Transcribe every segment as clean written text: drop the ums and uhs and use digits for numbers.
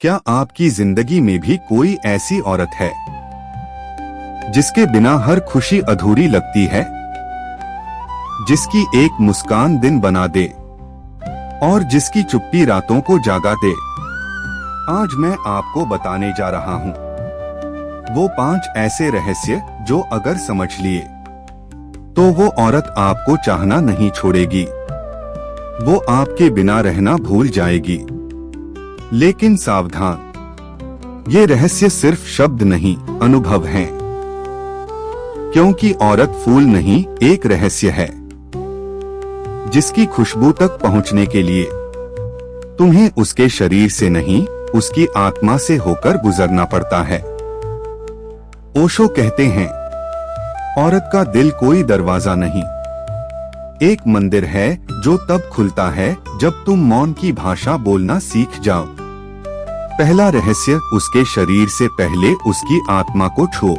क्या आपकी जिंदगी में भी कोई ऐसी औरत है जिसके बिना हर खुशी अधूरी लगती है, जिसकी एक मुस्कान दिन बना दे और जिसकी चुप्पी रातों को जागा दे? आज मैं आपको बताने जा रहा हूँ वो 5 ऐसे रहस्य जो अगर समझ लिए तो वो औरत आपको चाहना नहीं छोड़ेगी, वो आपके बिना रहना भूल जाएगी। लेकिन सावधान, ये रहस्य सिर्फ शब्द नहीं, अनुभव हैं। क्योंकि औरत फूल नहीं, एक रहस्य है जिसकी खुशबू तक पहुंचने के लिए तुम्हें उसके शरीर से नहीं, उसकी आत्मा से होकर गुजरना पड़ता है। ओशो कहते हैं, औरत का दिल कोई दरवाजा नहीं, एक मंदिर है जो तब खुलता है जब तुम मौन की भाषा बोलना सीख जाओ। पहला रहस्य, उसके शरीर से पहले उसकी आत्मा को छुओ।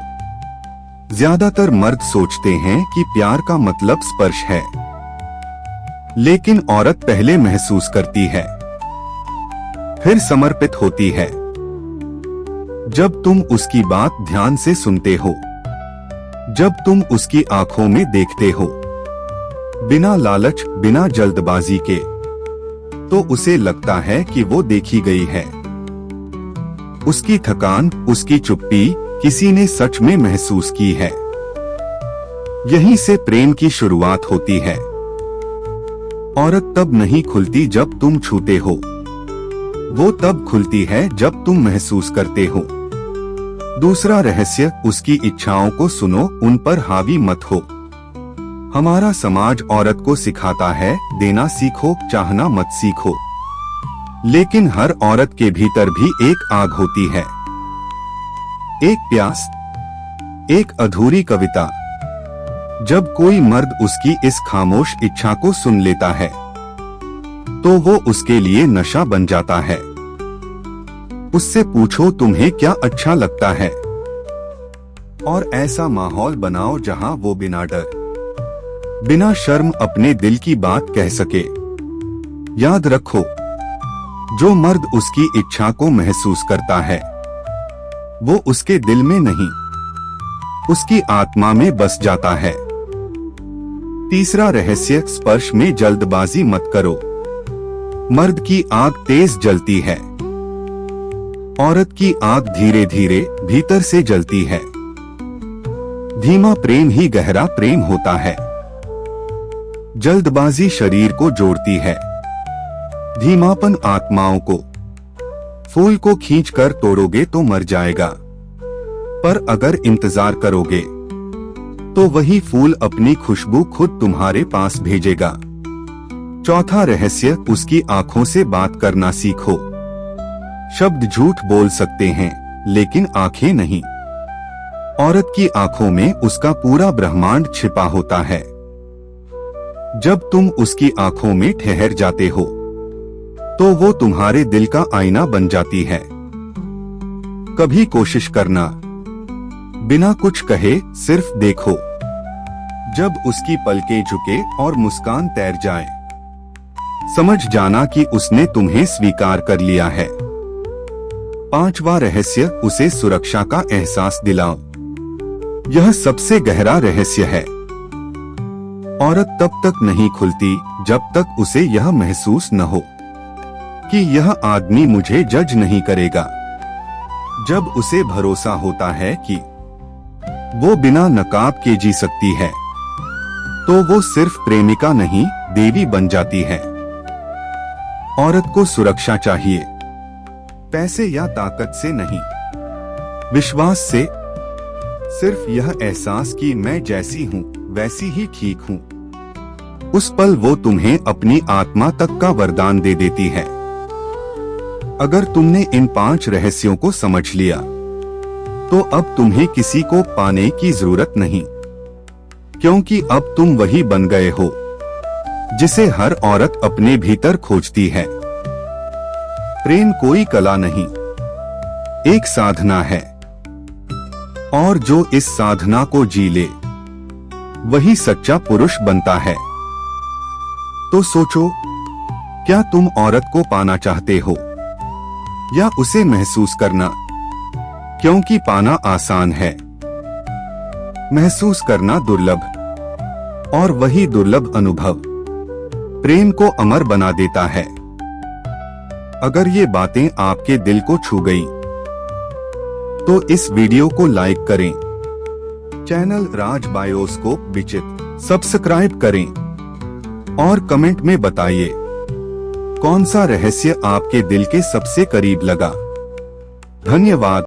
ज्यादातर मर्द सोचते हैं कि प्यार का मतलब स्पर्श है, लेकिन औरत पहले महसूस करती है, फिर समर्पित होती है। जब तुम उसकी बात ध्यान से सुनते हो, जब तुम उसकी आंखों में देखते हो, बिना लालच, बिना जल्दबाजी के, तो उसे लगता है कि वो देखी गई है। उसकी थकान, उसकी चुप्पी किसी ने सच में महसूस की है। यहीं से प्रेम की शुरुआत होती है। औरत तब नहीं खुलती जब तुम छूते हो, वो तब खुलती है जब तुम महसूस करते हो। दूसरा रहस्य, उसकी इच्छाओं को सुनो, उन पर हावी मत हो। हमारा समाज औरत को सिखाता है, देना सीखो, चाहना मत सीखो। लेकिन हर औरत के भीतर भी एक आग होती है, एक प्यास, एक अधूरी कविता। जब कोई मर्द उसकी इस खामोश इच्छा को सुन लेता है तो वो उसके लिए नशा बन जाता है। उससे पूछो, तुम्हें क्या अच्छा लगता है, और ऐसा माहौल बनाओ जहां वो बिना डर, बिना शर्म अपने दिल की बात कह सके। याद रखो, जो मर्द उसकी इच्छा को महसूस करता है वो उसके दिल में नहीं, उसकी आत्मा में बस जाता है। तीसरा रहस्य, स्पर्श में जल्दबाजी मत करो। मर्द की आग तेज जलती है, औरत की आग धीरे धीरे भीतर से जलती है। धीमा प्रेम ही गहरा प्रेम होता है। जल्दबाजी शरीर को जोड़ती है, धीमापन आत्माओं को। फूल को खींचकर तोड़ोगे तो मर जाएगा, पर अगर इंतजार करोगे तो वही फूल अपनी खुशबू खुद तुम्हारे पास भेजेगा। चौथा रहस्य, उसकी आंखों से बात करना सीखो। शब्द झूठ बोल सकते हैं, लेकिन आंखें नहीं। औरत की आंखों में उसका पूरा ब्रह्मांड छिपा होता है। जब तुम उसकी आंखों में ठहर जाते हो तो वो तुम्हारे दिल का आईना बन जाती है। कभी कोशिश करना, बिना कुछ कहे सिर्फ देखो। जब उसकी पलकें झुके और मुस्कान तैर जाए, समझ जाना कि उसने तुम्हें स्वीकार कर लिया है। पांचवा रहस्य, उसे सुरक्षा का एहसास दिलाओ। यह सबसे गहरा रहस्य है। औरत तब तक नहीं खुलती जब तक उसे यह महसूस न हो कि यह आदमी मुझे जज नहीं करेगा। जब उसे भरोसा होता है कि वो बिना नकाब के जी सकती है, तो वो सिर्फ प्रेमिका नहीं, देवी बन जाती है। औरत को सुरक्षा चाहिए, पैसे या ताकत से नहीं, विश्वास से। सिर्फ यह एहसास कि मैं जैसी हूँ वैसी ही ठीक हूँ। उस पल वो तुम्हें अपनी आत्मा तक का वरदान दे देती है। अगर तुमने इन 5 रहस्यों को समझ लिया तो अब तुम्हें किसी को पाने की जरूरत नहीं, क्योंकि अब तुम वही बन गए हो जिसे हर औरत अपने भीतर खोजती है। प्रेम कोई कला नहीं, एक साधना है, और जो इस साधना को जी ले वही सच्चा पुरुष बनता है। तो सोचो, क्या तुम औरत को पाना चाहते हो या उसे महसूस करना, क्योंकि पाना आसान है, महसूस करना दुर्लभ, और वही दुर्लभ अनुभव प्रेम को अमर बना देता है। अगर ये बातें आपके दिल को छू गई तो इस वीडियो को लाइक करें, चैनल राज बायोस्कोप विचित्र सब्सक्राइब करें और कमेंट में बताइए कौन सा रहस्य आपके दिल के सबसे करीब लगा। धन्यवाद।